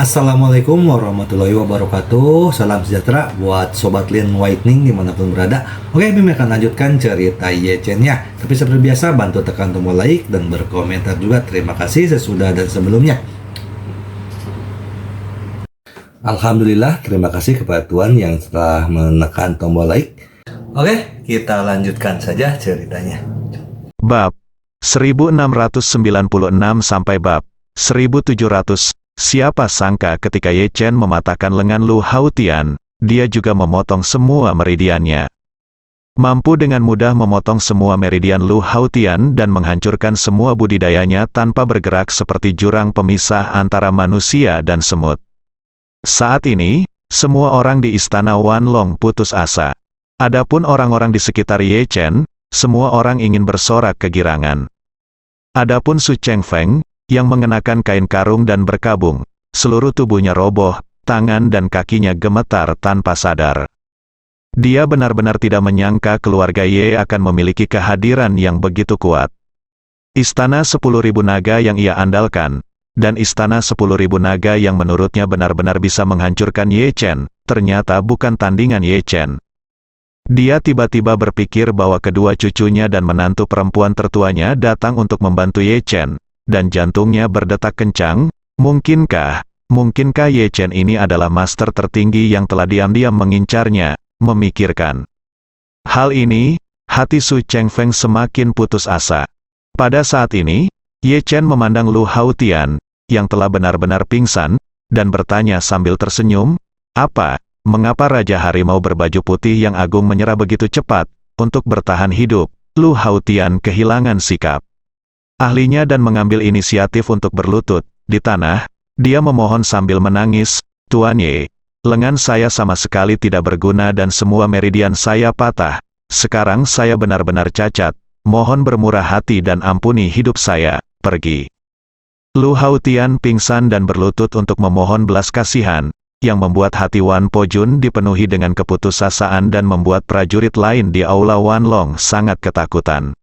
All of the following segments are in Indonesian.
Assalamualaikum warahmatullahi wabarakatuh. Salam sejahtera buat Sobat Lin Whitening dimanapun berada. Oke, Bim akan lanjutkan cerita Yechen-nya. Tapi seperti biasa, bantu tekan tombol like dan berkomentar juga. Terima kasih sesudah dan sebelumnya. Alhamdulillah, terima kasih kepada Tuhan yang telah menekan tombol like. Oke, kita lanjutkan saja ceritanya. Bab 1696 sampai bab 1700. Siapa sangka ketika Ye Chen mematahkan lengan Lu Haotian, dia juga memotong semua meridiannya. Mampu dengan mudah memotong semua meridian Lu Haotian dan menghancurkan semua budidayanya tanpa bergerak seperti jurang pemisah antara manusia dan semut. Saat ini, semua orang di istana Wanlong putus asa. Adapun orang-orang di sekitar Ye Chen, semua orang ingin bersorak kegirangan. Adapun Su Chengfeng, yang mengenakan kain karung dan berkabung, seluruh tubuhnya roboh, tangan dan kakinya gemetar tanpa sadar. Dia benar-benar tidak menyangka keluarga Ye akan memiliki kehadiran yang begitu kuat. Istana 10.000 naga yang ia andalkan, dan istana 10.000 naga yang menurutnya benar-benar bisa menghancurkan Ye Chen, ternyata bukan tandingan Ye Chen. Dia tiba-tiba berpikir bahwa kedua cucunya dan menantu perempuan tertuanya datang untuk membantu Ye Chen, dan jantungnya berdetak kencang. Mungkinkah Ye Chen ini adalah master tertinggi yang telah diam-diam mengincarnya, memikirkan hal ini, hati Su Chengfeng semakin putus asa. Pada saat ini, Ye Chen memandang Lu Haotian, yang telah benar-benar pingsan, dan bertanya sambil tersenyum, mengapa Raja Harimau berbaju putih yang agung menyerah begitu cepat? Untuk bertahan hidup, Lu Haotian kehilangan sikap. Ahlinya dan mengambil inisiatif untuk berlutut di tanah, dia memohon sambil menangis, "Tuan Ye, lengan saya sama sekali tidak berguna dan semua meridian saya patah. Sekarang saya benar-benar cacat, mohon bermurah hati dan ampuni hidup saya, pergi." Lu Haotian pingsan dan berlutut untuk memohon belas kasihan, yang membuat hati Wan Pojun dipenuhi dengan keputusasaan dan membuat prajurit lain di aula Wanlong sangat ketakutan.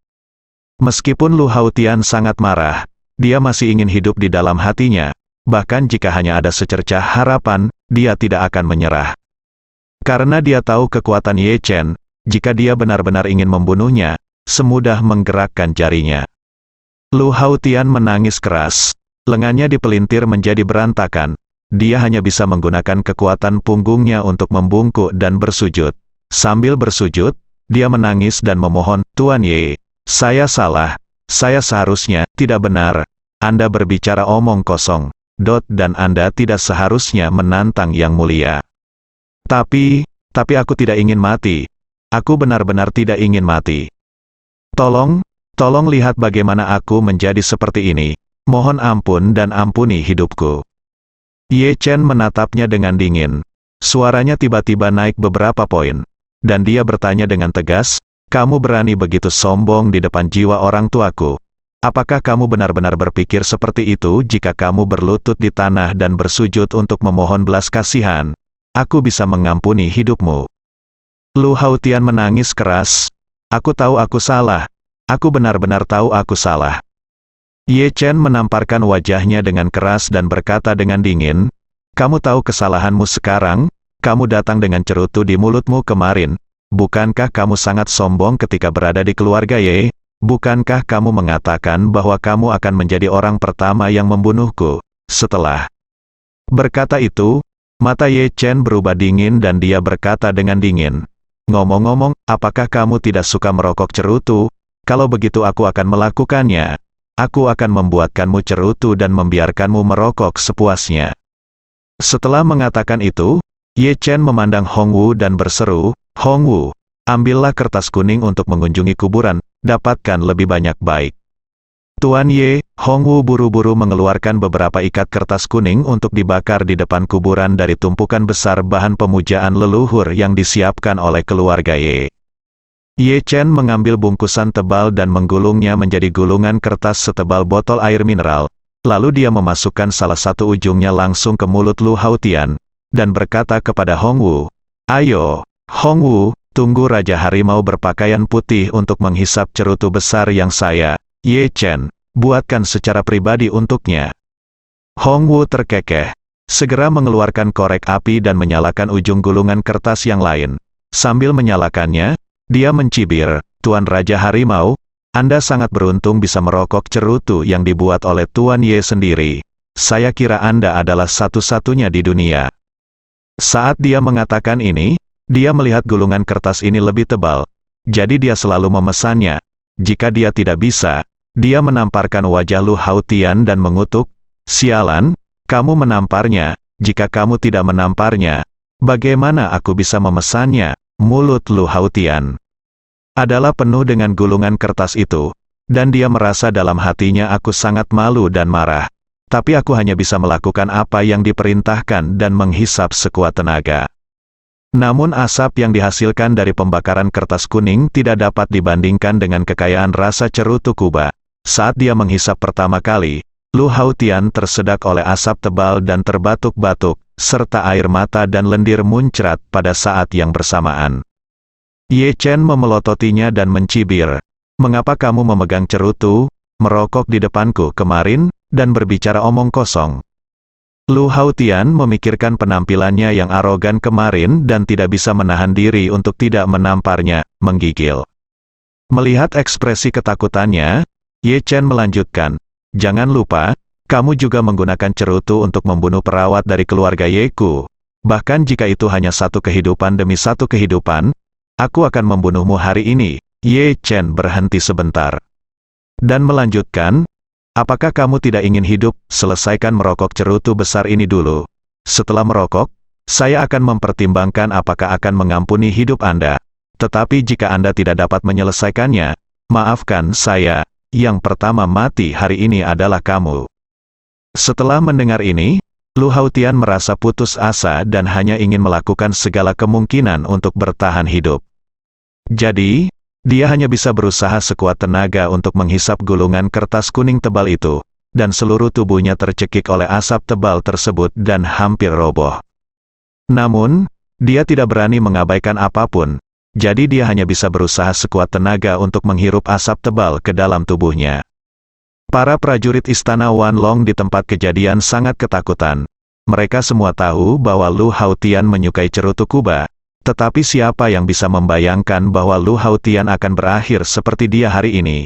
Meskipun Lu Haotian sangat marah, dia masih ingin hidup di dalam hatinya, bahkan jika hanya ada secercah harapan, dia tidak akan menyerah. Karena dia tahu kekuatan Ye Chen, jika dia benar-benar ingin membunuhnya, semudah menggerakkan jarinya. Lu Haotian menangis keras, lengannya dipelintir menjadi berantakan, dia hanya bisa menggunakan kekuatan punggungnya untuk membungkuk dan bersujud. Sambil bersujud, dia menangis dan memohon, "Tuan Ye, saya salah, saya seharusnya tidak benar. Anda berbicara omong kosong, dan Anda tidak seharusnya menantang Yang Mulia. Tapi aku tidak ingin mati. Aku benar-benar tidak ingin mati. Tolong lihat bagaimana aku menjadi seperti ini. Mohon ampun dan ampuni hidupku." Ye Chen menatapnya dengan dingin. Suaranya tiba-tiba naik beberapa poin, dan dia bertanya dengan tegas, "Kamu berani begitu sombong di depan jiwa orang tuaku? Apakah kamu benar-benar berpikir seperti itu jika kamu berlutut di tanah dan bersujud untuk memohon belas kasihan? Aku bisa mengampuni hidupmu." Lu Haotian menangis keras, "Aku tahu aku salah. Aku benar-benar tahu aku salah." Ye Chen menamparkan wajahnya dengan keras dan berkata dengan dingin, "Kamu tahu kesalahanmu sekarang? Kamu datang dengan cerutu di mulutmu kemarin. Bukankah kamu sangat sombong ketika berada di keluarga Ye? Bukankah kamu mengatakan bahwa kamu akan menjadi orang pertama yang membunuhku? Setelah berkata itu, mata Ye Chen berubah dingin dan dia berkata dengan dingin, "Ngomong-ngomong, apakah kamu tidak suka merokok cerutu? Kalau begitu aku akan melakukannya. Aku akan membuatkanmu cerutu dan membiarkanmu merokok sepuasnya." Setelah mengatakan itu, Ye Chen memandang Hong Wu dan berseru, "Hong Wu, ambillah kertas kuning untuk mengunjungi kuburan, dapatkan lebih banyak baik." "Tuan Ye." Hong Wu buru-buru mengeluarkan beberapa ikat kertas kuning untuk dibakar di depan kuburan dari tumpukan besar bahan pemujaan leluhur yang disiapkan oleh keluarga Ye. Ye Chen mengambil bungkusan tebal dan menggulungnya menjadi gulungan kertas setebal botol air mineral, lalu dia memasukkan salah satu ujungnya langsung ke mulut Lu Haotian, dan berkata kepada Hong Wu, "Ayo, Hong Wu, tunggu Raja Harimau berpakaian putih untuk menghisap cerutu besar yang saya, Ye Chen, buatkan secara pribadi untuknya." Hong Wu terkekeh. segera mengeluarkan korek api dan menyalakan ujung gulungan kertas yang lain. Sambil menyalakannya, dia mencibir, "Tuan Raja Harimau, Anda sangat beruntung bisa merokok cerutu yang dibuat oleh Tuan Ye sendiri. Saya kira Anda adalah satu-satunya di dunia." Saat dia mengatakan ini, dia melihat gulungan kertas ini lebih tebal. Jadi dia selalu memesannya. Jika dia tidak bisa, dia menamparkan wajah Lu Haotian dan mengutuk, "Sialan, kamu menamparnya. Jika kamu tidak menamparnya, bagaimana aku bisa memesannya?" Mulut Lu Haotian adalah penuh dengan gulungan kertas itu, dan dia merasa dalam hatinya, "Aku sangat malu dan marah. Tapi aku hanya bisa melakukan apa yang diperintahkan dan menghisap sekuat tenaga." Namun asap yang dihasilkan dari pembakaran kertas kuning tidak dapat dibandingkan dengan kekayaan rasa cerutu Kuba. Saat dia menghisap pertama kali, Lu Haotian tersedak oleh asap tebal dan terbatuk-batuk, serta air mata dan lendir muncrat pada saat yang bersamaan. Ye Chen memelototinya dan mencibir, "Mengapa kamu memegang cerutu, merokok di depanku kemarin, dan berbicara omong kosong?" Lu Haotian memikirkan penampilannya yang arogan kemarin dan tidak bisa menahan diri untuk tidak menamparnya, menggigil. Melihat ekspresi ketakutannya, Ye Chen melanjutkan, "Jangan lupa, kamu juga menggunakan cerutu untuk membunuh perawat dari keluarga Yeku. Bahkan jika itu hanya satu kehidupan demi satu kehidupan, aku akan membunuhmu hari ini." Ye Chen berhenti sebentar dan melanjutkan, "Apakah kamu tidak ingin hidup? Selesaikan merokok cerutu besar ini dulu. Setelah merokok, saya akan mempertimbangkan apakah akan mengampuni hidup Anda. Tetapi jika Anda tidak dapat menyelesaikannya, maafkan saya, yang pertama mati hari ini adalah kamu." Setelah mendengar ini, Lu Haotian merasa putus asa dan hanya ingin melakukan segala kemungkinan untuk bertahan hidup. Jadi, dia hanya bisa berusaha sekuat tenaga untuk menghisap gulungan kertas kuning tebal itu, dan seluruh tubuhnya tercekik oleh asap tebal tersebut dan hampir roboh. Namun, dia tidak berani mengabaikan apapun, jadi dia hanya bisa berusaha sekuat tenaga untuk menghirup asap tebal ke dalam tubuhnya. Para prajurit istana Wanlong di tempat kejadian sangat ketakutan. Mereka semua tahu bahwa Lu Haotian menyukai cerutu Kuba. Tetapi siapa yang bisa membayangkan bahwa Lu Haotian akan berakhir seperti dia hari ini?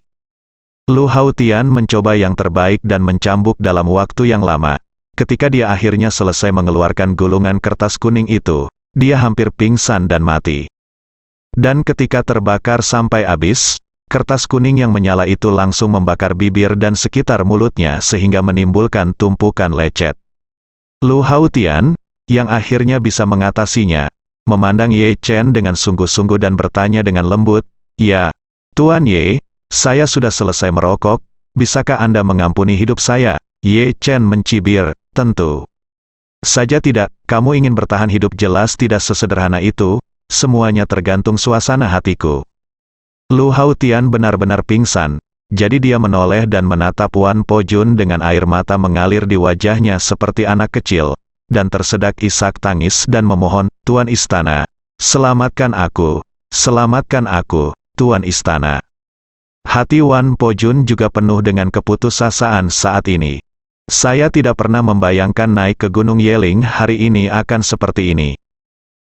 Lu Haotian mencoba yang terbaik dan mencambuk dalam waktu yang lama. Ketika dia akhirnya selesai mengeluarkan gulungan kertas kuning itu, dia hampir pingsan dan mati. Dan ketika terbakar sampai habis, kertas kuning yang menyala itu langsung membakar bibir dan sekitar mulutnya sehingga menimbulkan tumpukan lecet. Lu Haotian, yang akhirnya bisa mengatasinya, memandang Ye Chen dengan sungguh-sungguh dan bertanya dengan lembut, "Ya, Tuan Ye, saya sudah selesai merokok, bisakah Anda mengampuni hidup saya?" Ye Chen mencibir, "Tentu saja tidak, kamu ingin bertahan hidup jelas tidak sesederhana itu, semuanya tergantung suasana hatiku." Lu Haotian benar-benar pingsan, jadi dia menoleh dan menatap Wan Po Jun dengan air mata mengalir di wajahnya seperti anak kecil, dan tersedak isak tangis dan memohon, "Tuan Istana, selamatkan aku, Tuan Istana." Hati Wan Po Jun juga penuh dengan keputusasaan saat ini. "Saya tidak pernah membayangkan naik ke Gunung Yeling hari ini akan seperti ini."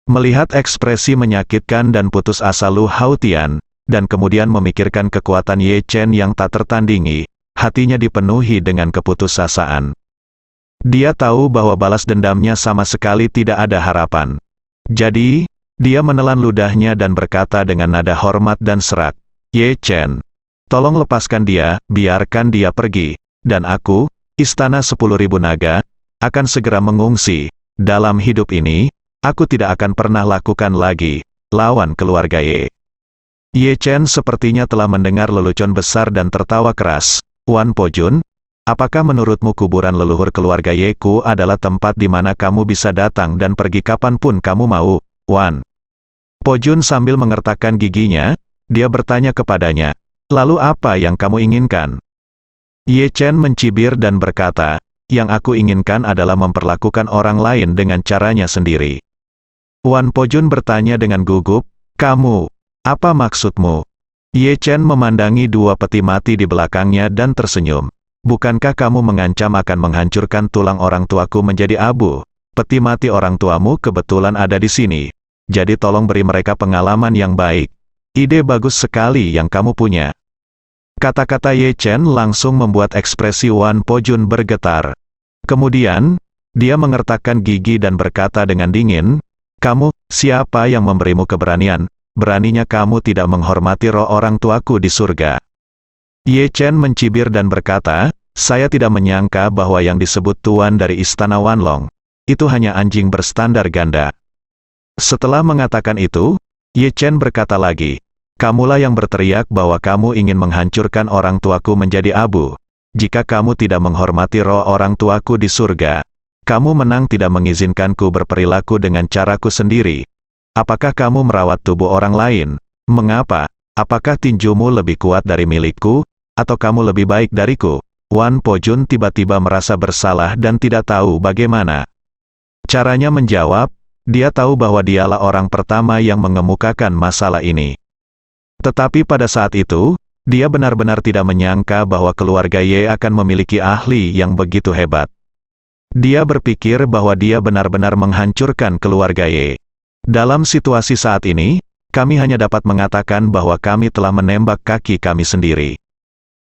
Melihat ekspresi menyakitkan dan putus asa Lu Haotian, dan kemudian memikirkan kekuatan Ye Chen yang tak tertandingi, hatinya dipenuhi dengan keputusasaan. Dia tahu bahwa balas dendamnya sama sekali tidak ada harapan. Jadi, dia menelan ludahnya dan berkata dengan nada hormat dan serak, "Ye Chen, tolong lepaskan dia, biarkan dia pergi, dan aku, Istana 10.000 Naga, akan segera mengungsi. Dalam hidup ini, aku tidak akan pernah lakukan lagi lawan keluarga Ye." Ye Chen sepertinya telah mendengar lelucon besar dan tertawa keras. "Wan Po Jun, apakah menurutmu kuburan leluhur keluarga Yeku adalah tempat di mana kamu bisa datang dan pergi kapanpun kamu mau?" Wan Po Jun sambil mengertakkan giginya, dia bertanya kepadanya, "Lalu apa yang kamu inginkan?" Ye Chen mencibir dan berkata, "Yang aku inginkan adalah memperlakukan orang lain dengan caranya sendiri." Wan Po Jun bertanya dengan gugup, "Kamu, apa maksudmu?" Ye Chen memandangi dua peti mati di belakangnya dan tersenyum. Bukankah kamu mengancam akan menghancurkan tulang orang tuaku menjadi abu? Peti mati orang tuamu kebetulan ada di sini. Jadi tolong beri mereka pengalaman yang baik. Ide bagus sekali yang kamu punya. Kata-kata Ye Chen langsung membuat ekspresi Wan Po-jun bergetar. Kemudian, dia mengertakkan gigi dan berkata dengan dingin, "Kamu, siapa yang memberimu keberanian? Beraninya kamu tidak menghormati roh orang tuaku di surga." Ye Chen mencibir dan berkata, "Saya tidak menyangka bahwa yang disebut tuan dari istana Wanlong, itu hanya anjing berstandar ganda." Setelah mengatakan itu, Ye Chen berkata lagi, "Kamulah yang berteriak bahwa kamu ingin menghancurkan orang tuaku menjadi abu. Jika kamu tidak menghormati roh orang tuaku di surga, kamu menang tidak mengizinkanku berperilaku dengan caraku sendiri. Apakah kamu merawat tubuh orang lain? Mengapa? Apakah tinjumu lebih kuat dari milikku? Atau kamu lebih baik dariku?" Wan Po-jun tiba-tiba merasa bersalah dan tidak tahu bagaimana caranya menjawab. Dia tahu bahwa dialah orang pertama yang mengemukakan masalah ini. Tetapi pada saat itu, dia benar-benar tidak menyangka bahwa keluarga Ye akan memiliki ahli yang begitu hebat. Dia berpikir bahwa dia benar-benar menghancurkan keluarga Ye. Dalam situasi saat ini, kami hanya dapat mengatakan bahwa kami telah menembak kaki kami sendiri.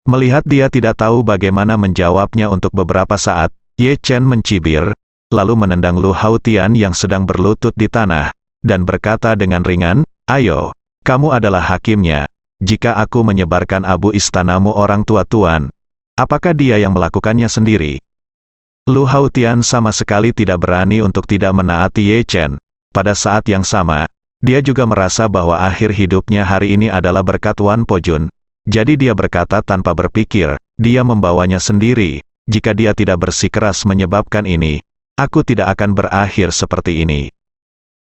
Melihat dia tidak tahu bagaimana menjawabnya untuk beberapa saat, Ye Chen mencibir, lalu menendang Lu Hautian yang sedang berlutut di tanah, dan berkata dengan ringan, "Ayo, kamu adalah hakimnya. Jika aku menyebarkan abu istanamu orang tua tuan, apakah dia yang melakukannya sendiri?" Lu Hautian sama sekali tidak berani untuk tidak menaati Ye Chen. Pada saat yang sama, dia juga merasa bahwa akhir hidupnya hari ini adalah berkat Wan Po-jun. Jadi dia berkata tanpa berpikir, dia membawanya sendiri. Jika dia tidak bersikeras menyebabkan ini, aku tidak akan berakhir seperti ini.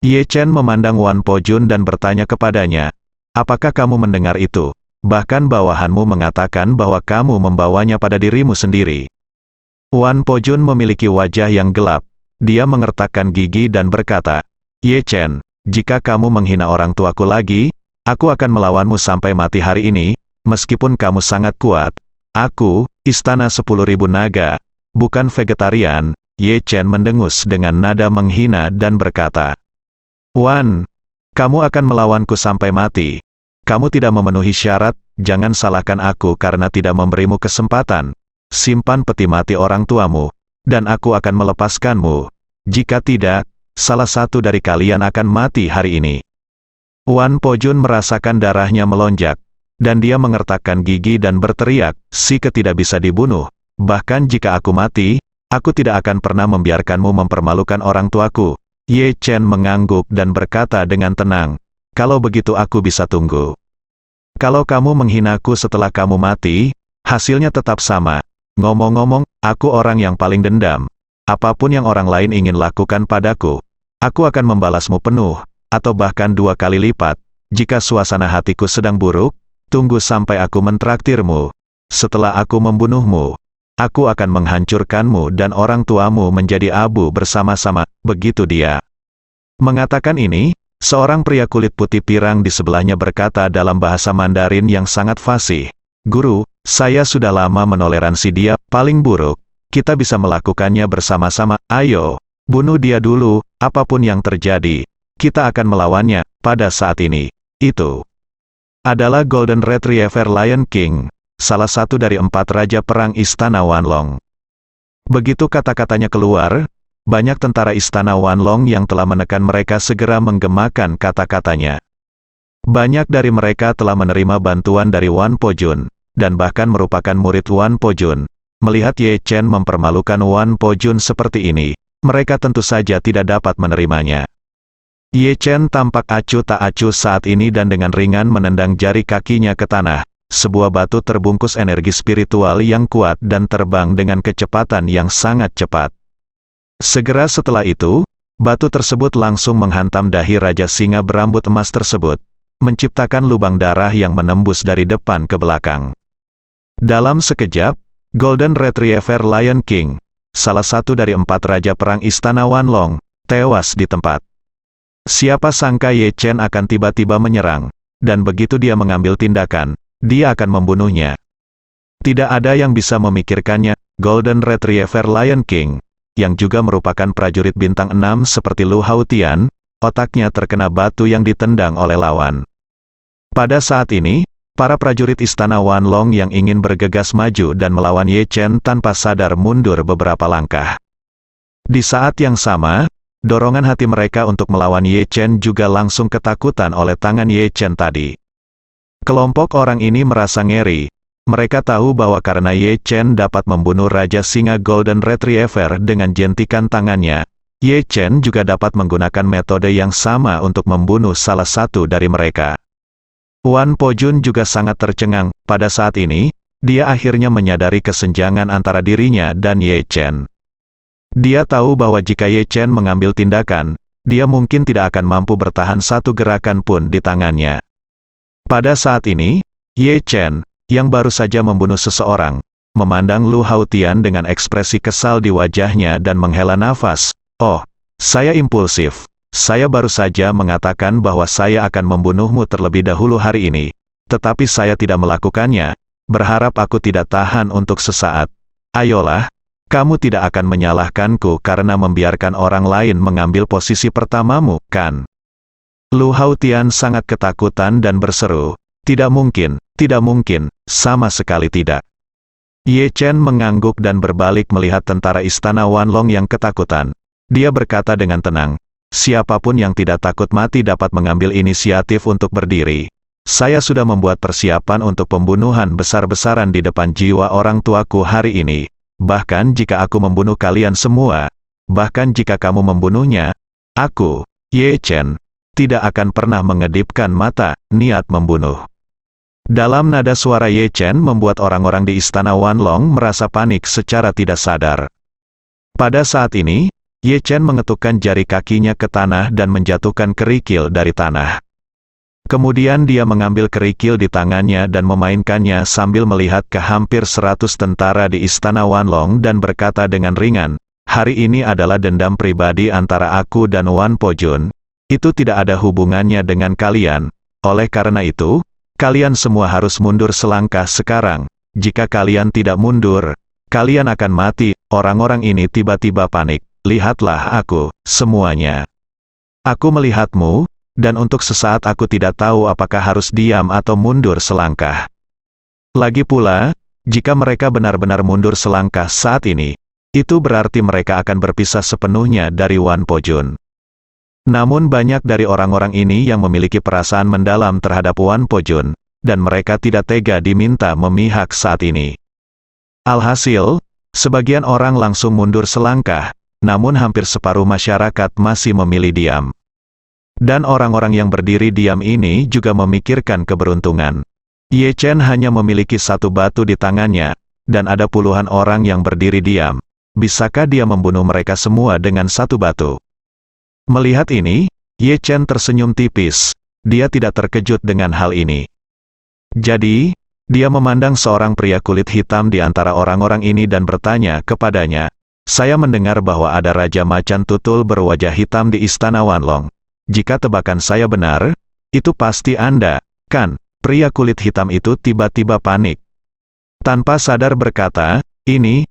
Ye Chen memandang Wan Po-jun dan bertanya kepadanya, "Apakah kamu mendengar itu? Bahkan bawahanmu mengatakan bahwa kamu membawanya pada dirimu sendiri." Wan Po-jun memiliki wajah yang gelap. Dia mengertakkan gigi dan berkata, "Ye Chen, jika kamu menghina orang tuaku lagi, aku akan melawanmu sampai mati hari ini. Meskipun kamu sangat kuat, aku, istana 10.000 naga, bukan vegetarian." Ye Chen mendengus dengan nada menghina dan berkata, "Wan, kamu akan melawanku sampai mati. Kamu tidak memenuhi syarat, jangan salahkan aku karena tidak memberimu kesempatan. Simpan peti mati orang tuamu, dan aku akan melepaskanmu. Jika tidak, salah satu dari kalian akan mati hari ini." Wan Po-jun merasakan darahnya melonjak, dan dia mengertakkan gigi dan berteriak, "Sike tidak bisa dibunuh. Bahkan jika aku mati, aku tidak akan pernah membiarkanmu mempermalukan orang tuaku." Ye Chen mengangguk dan berkata dengan tenang, "Kalau begitu aku bisa tunggu. Kalau kamu menghinaku setelah kamu mati, hasilnya tetap sama. Ngomong-ngomong, aku orang yang paling dendam. Apapun yang orang lain ingin lakukan padaku, aku akan membalasmu penuh, atau bahkan 2 kali lipat. Jika suasana hatiku sedang buruk, tunggu sampai aku mentraktirmu. Setelah aku membunuhmu, aku akan menghancurkanmu dan orang tuamu menjadi abu bersama-sama." Begitu dia mengatakan ini, seorang pria kulit putih pirang di sebelahnya berkata dalam bahasa Mandarin yang sangat fasih, "Guru, saya sudah lama menoleransi dia, paling buruk. Kita bisa melakukannya bersama-sama. Ayo, bunuh dia dulu, apapun yang terjadi. Kita akan melawannya, pada saat ini." Itu adalah Golden Retriever Lion King, salah satu dari 4 raja perang istana Wanlong. Begitu kata-katanya keluar, banyak tentara istana Wanlong yang telah menekan mereka segera menggemakan kata-katanya. Banyak dari mereka telah menerima bantuan dari Wan Po-jun, dan bahkan merupakan murid Wan Po-jun. Melihat Ye Chen mempermalukan Wan Po-jun seperti ini, mereka tentu saja tidak dapat menerimanya. Ye Chen tampak acuh tak acuh saat ini dan dengan ringan menendang jari kakinya ke tanah. Sebuah batu terbungkus energi spiritual yang kuat dan terbang dengan kecepatan yang sangat cepat. Segera setelah itu, batu tersebut langsung menghantam dahi Raja Singa berambut emas tersebut, menciptakan lubang darah yang menembus dari depan ke belakang. Dalam sekejap, Golden Retriever Lion King, salah satu dari 4 raja perang istana Wanlong, tewas di tempat. Siapa sangka Ye Chen akan tiba-tiba menyerang, dan begitu dia mengambil tindakan, dia akan membunuhnya. Tidak ada yang bisa memikirkannya. Golden Retriever Lion King, yang juga merupakan prajurit bintang 6 seperti Lu Haotian, otaknya terkena batu yang ditendang oleh lawan. Pada saat ini, para prajurit istana Wanlong yang ingin bergegas maju dan melawan Ye Chen tanpa sadar mundur beberapa langkah. Di saat yang sama, dorongan hati mereka untuk melawan Ye Chen juga langsung ketakutan oleh tangan Ye Chen tadi. Kelompok orang ini merasa ngeri. Mereka tahu bahwa karena Ye Chen dapat membunuh Raja Singa Golden Retriever dengan jentikan tangannya, Ye Chen juga dapat menggunakan metode yang sama untuk membunuh salah satu dari mereka. Wan Pojun juga sangat tercengang. Pada saat ini, dia akhirnya menyadari kesenjangan antara dirinya dan Ye Chen. Dia tahu bahwa jika Ye Chen mengambil tindakan, dia mungkin tidak akan mampu bertahan satu gerakan pun di tangannya. Pada saat ini, Ye Chen, yang baru saja membunuh seseorang, memandang Lu Haotian dengan ekspresi kesal di wajahnya dan menghela nafas. "Oh, saya impulsif. Saya baru saja mengatakan bahwa saya akan membunuhmu terlebih dahulu hari ini, tetapi saya tidak melakukannya, berharap aku tidak tahan untuk sesaat. Ayolah, kamu tidak akan menyalahkanku karena membiarkan orang lain mengambil posisi pertamamu, kan?" Lu Haotian sangat ketakutan dan berseru, "Tidak mungkin, sama sekali tidak." Ye Chen mengangguk dan berbalik melihat tentara istana Wanlong yang ketakutan. Dia berkata dengan tenang, "Siapapun yang tidak takut mati dapat mengambil inisiatif untuk berdiri. Saya sudah membuat persiapan untuk pembunuhan besar-besaran di depan jiwa orang tuaku hari ini. Bahkan jika aku membunuh kalian semua, bahkan jika kamu membunuhnya, aku, Ye Chen, tidak akan pernah mengedipkan mata, niat membunuh." Dalam nada suara Ye Chen membuat orang-orang di istana Wanlong merasa panik secara tidak sadar. Pada saat ini, Ye Chen mengetukkan jari kakinya ke tanah dan menjatuhkan kerikil dari tanah. Kemudian dia mengambil kerikil di tangannya dan memainkannya sambil melihat ke hampir 100 tentara di istana Wanlong dan berkata dengan ringan, "Hari ini adalah dendam pribadi antara aku dan Wan Pojun. Itu tidak ada hubungannya dengan kalian. Oleh karena itu, kalian semua harus mundur selangkah sekarang. Jika kalian tidak mundur, kalian akan mati." Orang-orang ini tiba-tiba panik. "Lihatlah aku, semuanya. Aku melihatmu, dan untuk sesaat aku tidak tahu apakah harus diam atau mundur selangkah. Lagi pula, jika mereka benar-benar mundur selangkah saat ini, itu berarti mereka akan berpisah sepenuhnya dari Wan Pojun." Namun banyak dari orang-orang ini yang memiliki perasaan mendalam terhadap Wan Pojun, dan mereka tidak tega diminta memihak saat ini. Alhasil, sebagian orang langsung mundur selangkah, namun hampir separuh masyarakat masih memilih diam. Dan orang-orang yang berdiri diam ini juga memikirkan keberuntungan. Ye Chen hanya memiliki satu batu di tangannya, dan ada puluhan orang yang berdiri diam. Bisakah dia membunuh mereka semua dengan satu batu? Melihat ini, Ye Chen tersenyum tipis. Dia tidak terkejut dengan hal ini. Jadi, dia memandang seorang pria kulit hitam di antara orang-orang ini dan bertanya kepadanya, "Saya mendengar bahwa ada Raja Macan Tutul berwajah hitam di istana Wanlong. Jika tebakan saya benar, itu pasti Anda, kan?" Pria kulit hitam itu tiba-tiba panik. Tanpa sadar berkata, ini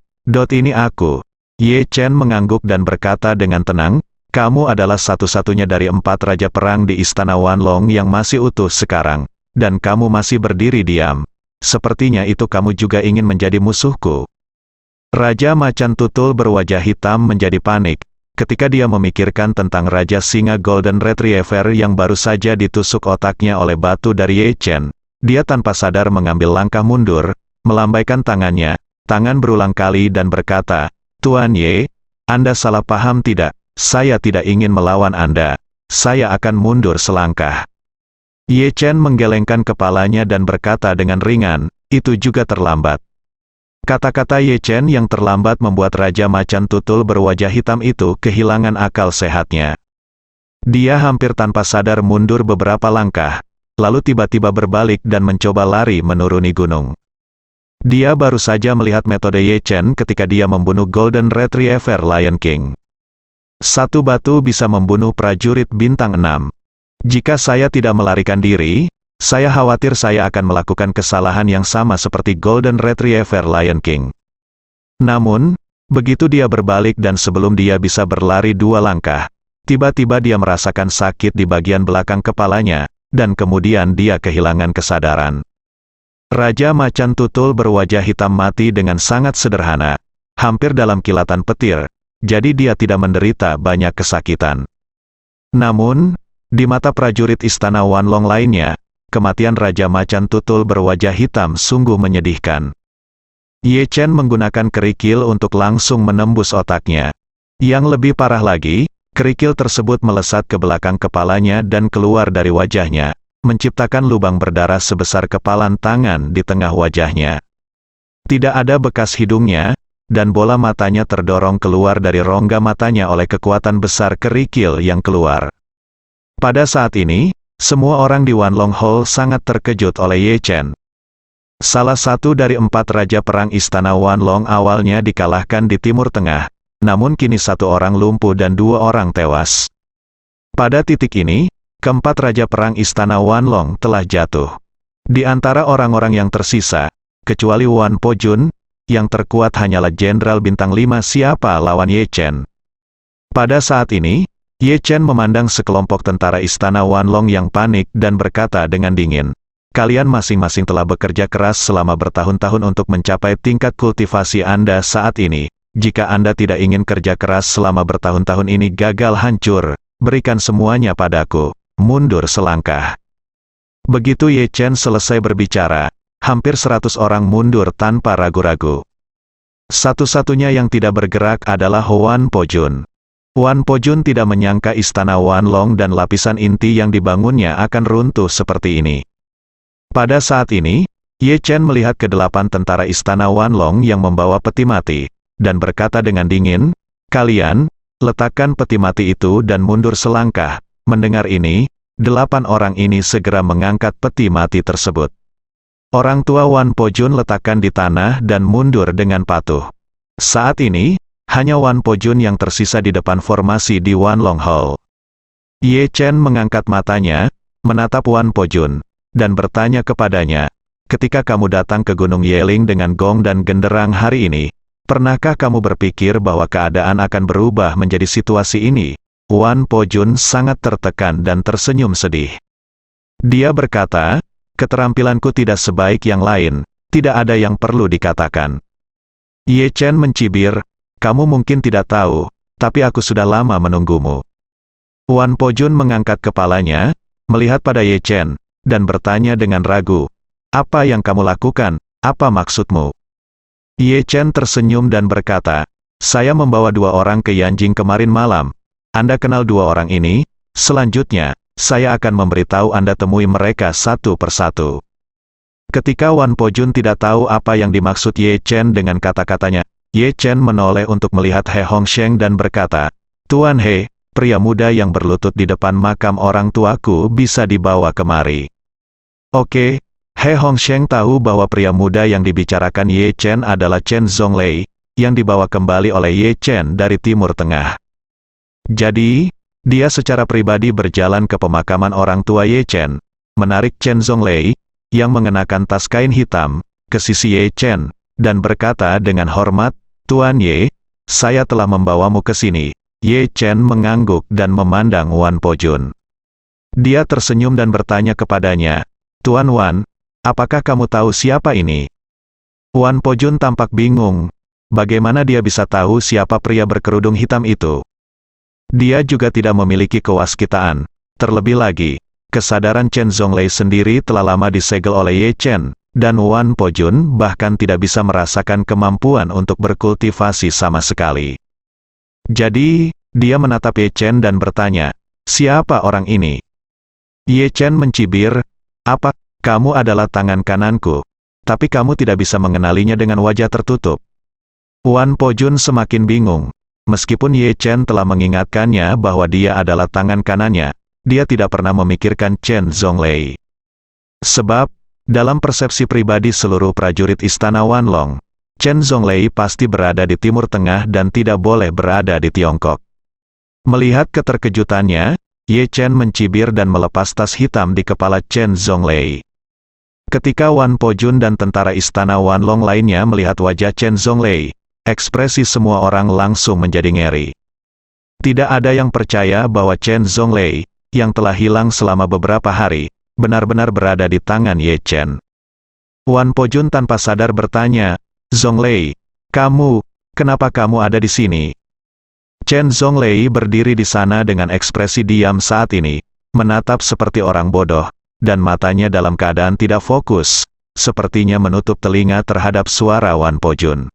aku." Ye Chen mengangguk dan berkata dengan tenang, "Kamu adalah satu-satunya dari 4 raja perang di istana Wanlong yang masih utuh sekarang, dan kamu masih berdiri diam. Sepertinya itu kamu juga ingin menjadi musuhku." Raja Macan Tutul berwajah hitam menjadi panik, ketika dia memikirkan tentang Raja Singa Golden Retriever yang baru saja ditusuk otaknya oleh batu dari Ye Chen. Dia tanpa sadar mengambil langkah mundur, melambaikan tangan berulang kali dan berkata, "Tuan Ye, Anda salah paham tidak? Saya tidak ingin melawan Anda. Saya akan mundur selangkah." Ye Chen menggelengkan kepalanya dan berkata dengan ringan, "Itu juga terlambat." Kata-kata Ye Chen yang terlambat membuat Raja Macan Tutul berwajah hitam itu kehilangan akal sehatnya. Dia hampir tanpa sadar mundur beberapa langkah, lalu tiba-tiba berbalik dan mencoba lari menuruni gunung. Dia baru saja melihat metode Ye Chen ketika dia membunuh Golden Retriever Lion King. Satu batu bisa membunuh prajurit bintang 6. Jika saya tidak melarikan diri, Saya khawatir saya akan melakukan kesalahan yang sama seperti Golden Retriever Lion King. Namun, begitu dia berbalik dan sebelum dia bisa berlari 2 langkah, tiba-tiba dia merasakan sakit di bagian belakang kepalanya, dan kemudian dia kehilangan kesadaran. Raja Macan Tutul berwajah hitam mati dengan sangat sederhana, hampir dalam kilatan petir, jadi dia tidak menderita banyak kesakitan. Namun, di mata prajurit istana Wanlong lainnya, kematian Raja Macan Tutul berwajah hitam sungguh menyedihkan. Ye Chen menggunakan kerikil untuk langsung menembus otaknya. Yang lebih parah lagi, kerikil tersebut melesat ke belakang kepalanya dan keluar dari wajahnya, menciptakan lubang berdarah sebesar kepalan tangan di tengah wajahnya. Tidak ada bekas hidungnya, dan bola matanya terdorong keluar dari rongga matanya oleh kekuatan besar kerikil yang keluar. Pada saat ini, semua orang di Wanlong Hall sangat terkejut oleh Ye Chen. Salah satu dari 4 raja perang istana Wanlong awalnya dikalahkan di Timur Tengah, namun kini 1 orang lumpuh dan 2 orang tewas. Pada titik ini, keempat raja perang istana Wanlong telah jatuh. Di antara orang-orang yang tersisa, kecuali Wan Pojun, yang terkuat hanyalah Jenderal Bintang 5 siapa lawan Ye Chen. Pada saat ini, Ye Chen memandang sekelompok tentara istana Wanlong yang panik dan berkata dengan dingin, "Kalian masing-masing telah bekerja keras selama bertahun-tahun untuk mencapai tingkat kultivasi Anda saat ini. Jika Anda tidak ingin kerja keras selama bertahun-tahun ini gagal hancur, berikan semuanya padaku. Mundur selangkah." Begitu Ye Chen selesai berbicara, hampir 100 orang mundur tanpa ragu-ragu. Satu-satunya yang tidak bergerak adalah Wan Pojun. Wan Pojun tidak menyangka istana Wanlong dan lapisan inti yang dibangunnya akan runtuh seperti ini. Pada saat ini, Ye Chen melihat ke-8 tentara istana Wanlong yang membawa peti mati, dan berkata dengan dingin, "Kalian, letakkan peti mati itu dan mundur selangkah." Mendengar ini, 8 orang ini segera mengangkat peti mati tersebut. Orang tua Wan Pojun letakkan di tanah dan mundur dengan patuh. Saat ini, hanya Wan Pojun yang tersisa di depan formasi di Wanlong Hall. Ye Chen mengangkat matanya, menatap Wan Pojun, dan bertanya kepadanya, "Ketika kamu datang ke Gunung Yeling dengan gong dan genderang hari ini, pernahkah kamu berpikir bahwa keadaan akan berubah menjadi situasi ini?" Wan Pojun sangat tertekan dan tersenyum sedih. Dia berkata, "Keterampilanku tidak sebaik yang lain, tidak ada yang perlu dikatakan." Ye Chen mencibir, "Kamu mungkin tidak tahu, tapi aku sudah lama menunggumu." Wan Pojun mengangkat kepalanya, melihat pada Ye Chen, dan bertanya dengan ragu, "Apa yang kamu lakukan? Apa maksudmu?" Ye Chen tersenyum dan berkata, "Saya membawa 2 orang ke Yanjing kemarin malam. Anda kenal 2 orang ini? Selanjutnya, saya akan memberitahu Anda temui mereka satu persatu." Ketika Wan Pojun tidak tahu apa yang dimaksud Ye Chen dengan kata-katanya, Ye Chen menoleh untuk melihat He Hongsheng dan berkata, "Tuan He, pria muda yang berlutut di depan makam orang tuaku bisa dibawa kemari." Oke, He Hongsheng tahu bahwa pria muda yang dibicarakan Ye Chen adalah Chen Zonglei, yang dibawa kembali oleh Ye Chen dari Timur Tengah. Jadi, dia secara pribadi berjalan ke pemakaman orang tua Ye Chen, menarik Chen Zonglei, yang mengenakan tas kain hitam, ke sisi Ye Chen, dan berkata dengan hormat, "Tuan Ye, saya telah membawamu ke sini." Ye Chen mengangguk dan memandang Wan Pojun. Dia tersenyum dan bertanya kepadanya, "Tuan Wan, apakah kamu tahu siapa ini?" Wan Pojun tampak bingung. Bagaimana dia bisa tahu siapa pria berkerudung hitam itu? Dia juga tidak memiliki kewaskitaan. Terlebih lagi, kesadaran Chen Zonglei sendiri telah lama disegel oleh Ye Chen, dan Wan Pojun bahkan tidak bisa merasakan kemampuan untuk berkultivasi sama sekali. Jadi, dia menatap Ye Chen dan bertanya, "Siapa orang ini?" Ye Chen mencibir, "Apa, kamu adalah tangan kananku, tapi kamu tidak bisa mengenalinya dengan wajah tertutup?" Wan Pojun semakin bingung. Meskipun Ye Chen telah mengingatkannya bahwa dia adalah tangan kanannya, dia tidak pernah memikirkan Chen Zonglei. Sebab, dalam persepsi pribadi seluruh prajurit istana Wanlong, Chen Zonglei pasti berada di Timur Tengah dan tidak boleh berada di Tiongkok. Melihat keterkejutannya, Ye Chen mencibir dan melepas tas hitam di kepala Chen Zhonglei. Ketika Wan Pojun dan tentara istana Wanlong lainnya melihat wajah Chen Zhonglei, ekspresi semua orang langsung menjadi ngeri. Tidak ada yang percaya bahwa Chen Zhonglei, yang telah hilang selama beberapa hari, benar-benar berada di tangan Ye Chen. Wan Pojun tanpa sadar bertanya, "Zhonglei, kenapa kamu ada di sini?" Chen Zhonglei berdiri di sana dengan ekspresi diam saat ini, menatap seperti orang bodoh, dan matanya dalam keadaan tidak fokus, sepertinya menutup telinga terhadap suara Wan Pojun.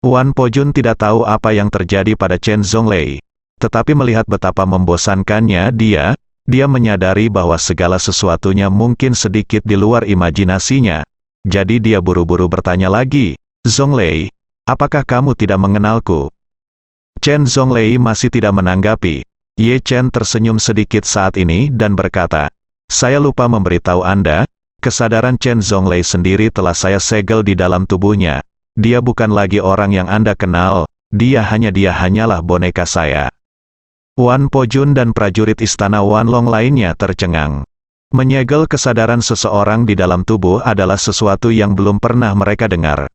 Wan Pojun tidak tahu apa yang terjadi pada Chen Zhonglei, tetapi melihat betapa membosankannya dia menyadari bahwa segala sesuatunya mungkin sedikit di luar imajinasinya. Jadi dia buru-buru bertanya lagi, "Zhonglei, apakah kamu tidak mengenalku?" Chen Zhonglei masih tidak menanggapi. Ye Chen tersenyum sedikit saat ini dan berkata, "Saya lupa memberitahu Anda, kesadaran Chen Zhonglei sendiri telah saya segel di dalam tubuhnya. Dia bukan lagi orang yang Anda kenal, dia hanyalah boneka saya." Wan Pojun dan prajurit istana Wanlong lainnya tercengang. Menyegel kesadaran seseorang di dalam tubuh adalah sesuatu yang belum pernah mereka dengar.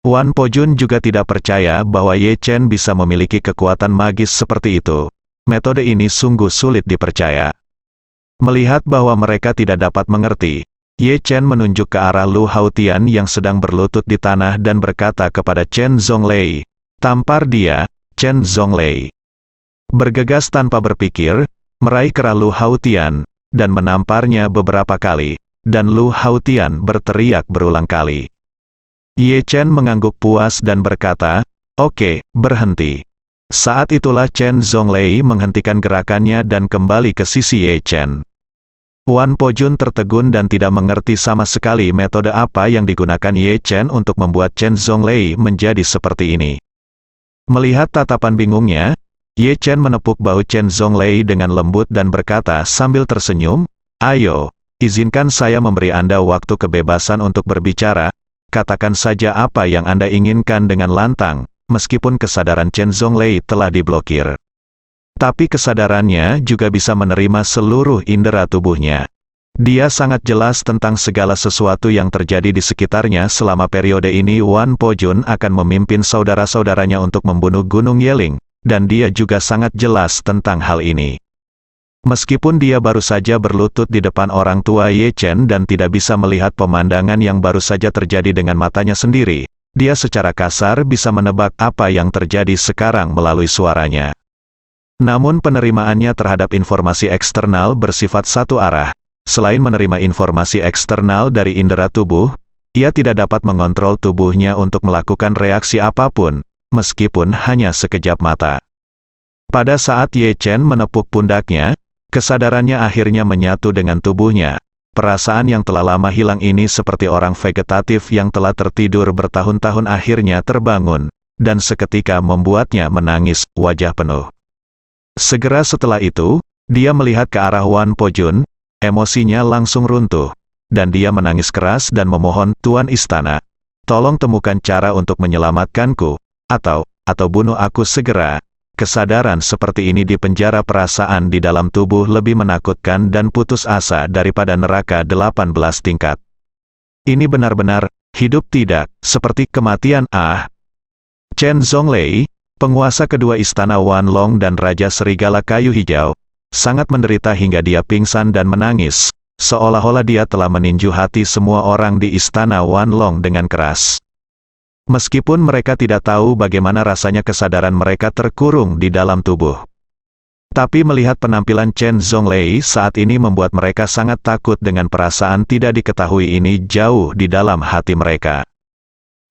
Wan Pojun juga tidak percaya bahwa Ye Chen bisa memiliki kekuatan magis seperti itu. Metode ini sungguh sulit dipercaya. Melihat bahwa mereka tidak dapat mengerti, Ye Chen menunjuk ke arah Lu Haotian yang sedang berlutut di tanah dan berkata kepada Chen Zhonglei, "Tampar dia, Chen Zhonglei." Bergegas tanpa berpikir, meraih kera Lu Haotian, dan menamparnya beberapa kali, dan Lu Haotian berteriak berulang kali. Ye Chen mengangguk puas dan berkata, "Oke, berhenti." Saat itulah Chen Zhonglei menghentikan gerakannya dan kembali ke sisi Ye Chen. Wan Pojun tertegun dan tidak mengerti sama sekali metode apa yang digunakan Ye Chen untuk membuat Chen Zhonglei menjadi seperti ini. Melihat tatapan bingungnya, Ye Chen menepuk bahu Chen Zhonglei dengan lembut dan berkata sambil tersenyum, "Ayo, izinkan saya memberi Anda waktu kebebasan untuk berbicara. Katakan saja apa yang Anda inginkan dengan lantang, meskipun kesadaran Chen Zhonglei telah diblokir. Tapi kesadarannya juga bisa menerima seluruh indera tubuhnya. Dia sangat jelas tentang segala sesuatu yang terjadi di sekitarnya selama periode ini. Wan Pojun akan memimpin saudara-saudaranya untuk membunuh Gunung Yeling, dan dia juga sangat jelas tentang hal ini. Meskipun dia baru saja berlutut di depan orang tua Ye Chen dan tidak bisa melihat pemandangan yang baru saja terjadi dengan matanya sendiri, dia secara kasar bisa menebak apa yang terjadi sekarang melalui suaranya. Namun penerimaannya terhadap informasi eksternal bersifat satu arah. Selain menerima informasi eksternal dari indera tubuh, ia tidak dapat mengontrol tubuhnya untuk melakukan reaksi apapun, meskipun hanya sekejap mata. Pada saat Ye Chen menepuk pundaknya, kesadarannya akhirnya menyatu dengan tubuhnya. Perasaan yang telah lama hilang ini seperti orang vegetatif yang telah tertidur bertahun-tahun akhirnya terbangun, dan seketika membuatnya menangis, wajah penuh. Segera setelah itu, dia melihat ke arah Wan Pojun, emosinya langsung runtuh, dan dia menangis keras dan memohon, "Tuan Istana, tolong temukan cara untuk menyelamatkanku, atau bunuh aku segera." Kesadaran seperti ini di penjara perasaan di dalam tubuh lebih menakutkan dan putus asa daripada neraka 18 tingkat. Ini benar-benar, hidup tidak, seperti kematian. Chen Zhonglei, penguasa kedua istana Wanlong dan Raja Serigala Kayu Hijau, sangat menderita hingga dia pingsan dan menangis, seolah-olah dia telah meninju hati semua orang di istana Wanlong dengan keras. Meskipun mereka tidak tahu bagaimana rasanya kesadaran mereka terkurung di dalam tubuh. Tapi melihat penampilan Chen Zhonglei saat ini membuat mereka sangat takut dengan perasaan tidak diketahui ini jauh di dalam hati mereka.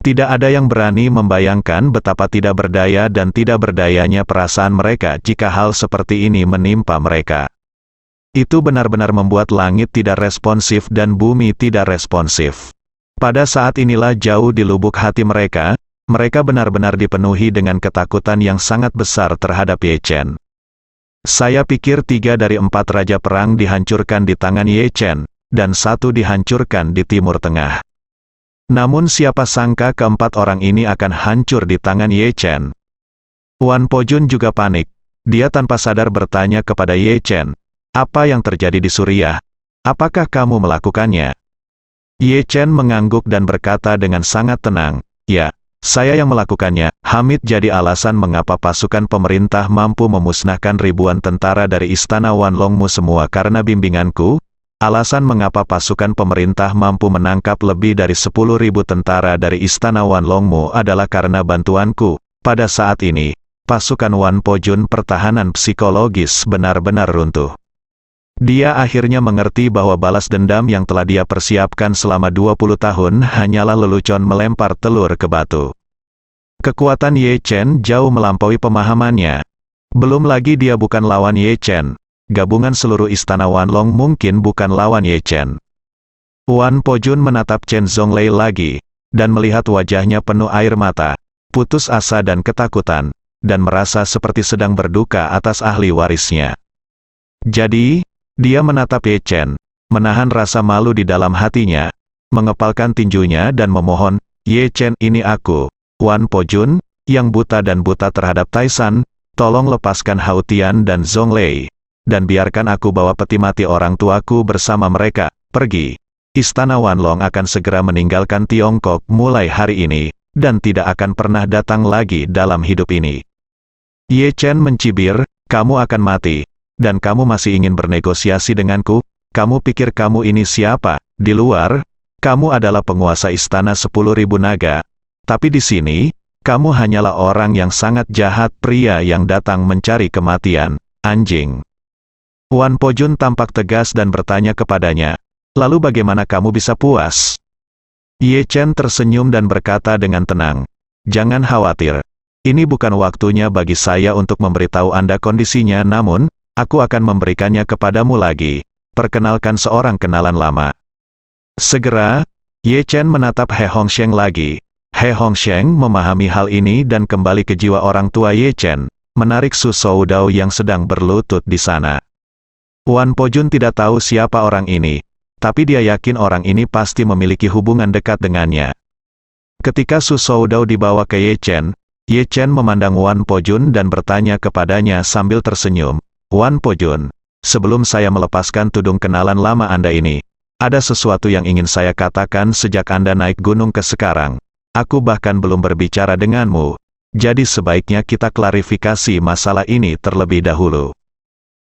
Tidak ada yang berani membayangkan betapa tidak berdaya dan tidak berdayanya perasaan mereka jika hal seperti ini menimpa mereka. Itu benar-benar membuat langit tidak responsif dan bumi tidak responsif. Pada saat inilah jauh di lubuk hati mereka benar-benar dipenuhi dengan ketakutan yang sangat besar terhadap Ye Chen. Saya pikir 3 dari 4 raja perang dihancurkan di tangan Ye Chen, dan 1 dihancurkan di Timur Tengah. Namun siapa sangka keempat orang ini akan hancur di tangan Ye Chen. Wan Pojun juga panik. Dia tanpa sadar bertanya kepada Ye Chen, "Apa yang terjadi di Suriah? Apakah kamu melakukannya?" Ye Chen mengangguk dan berkata dengan sangat tenang, "Ya, saya yang melakukannya." Hamid jadi alasan mengapa pasukan pemerintah mampu memusnahkan ribuan tentara dari istana Wanlongmu semua karena bimbinganku. Alasan mengapa pasukan pemerintah mampu menangkap lebih dari 10.000 tentara dari istana Wanlongmu adalah karena bantuanku. Pada saat ini, pasukan Wan Pojun pertahanan psikologis benar-benar runtuh. Dia akhirnya mengerti bahwa balas dendam yang telah dia persiapkan selama 20 tahun hanyalah lelucon melempar telur ke batu. Kekuatan Ye Chen jauh melampaui pemahamannya. Belum lagi dia bukan lawan Ye Chen. Gabungan seluruh istana Wanlong mungkin bukan lawan Ye Chen. Wan Pojun menatap Chen Zonglei lagi, dan melihat wajahnya penuh air mata, putus asa dan ketakutan, dan merasa seperti sedang berduka atas ahli warisnya. Jadi, dia menatap Ye Chen, menahan rasa malu di dalam hatinya, mengepalkan tinjunya dan memohon, "Ye Chen, ini aku, Wan Pojun, yang buta dan buta terhadap Taisan, tolong lepaskan Hao Tian dan Zonglei. Dan biarkan aku bawa peti mati orang tuaku bersama mereka, pergi. Istana Wanlong akan segera meninggalkan Tiongkok mulai hari ini, dan tidak akan pernah datang lagi dalam hidup ini." Ye Chen mencibir, "Kamu akan mati, dan kamu masih ingin bernegosiasi denganku? Kamu pikir kamu ini siapa? Di luar, kamu adalah penguasa istana 10.000 naga. Tapi di sini, kamu hanyalah orang yang sangat jahat, pria yang datang mencari kematian, anjing." Wan Pojun tampak tegas dan bertanya kepadanya, "Lalu bagaimana kamu bisa puas?" Ye Chen tersenyum dan berkata dengan tenang, "Jangan khawatir. Ini bukan waktunya bagi saya untuk memberitahu Anda kondisinya, namun, aku akan memberikannya kepadamu lagi. Perkenalkan seorang kenalan lama." Segera, Ye Chen menatap He Hongsheng lagi. He Hongsheng memahami hal ini dan kembali ke jiwa orang tua Ye Chen, menarik Su Soudao yang sedang berlutut di sana. Wan Pojun tidak tahu siapa orang ini, tapi dia yakin orang ini pasti memiliki hubungan dekat dengannya. Ketika Su Soudao dibawa ke Ye Chen memandang Wan Pojun dan bertanya kepadanya sambil tersenyum, "Wan Pojun, sebelum saya melepaskan tudung kenalan lama Anda ini, ada sesuatu yang ingin saya katakan sejak Anda naik gunung ke sekarang. Aku bahkan belum berbicara denganmu, jadi sebaiknya kita klarifikasi masalah ini terlebih dahulu."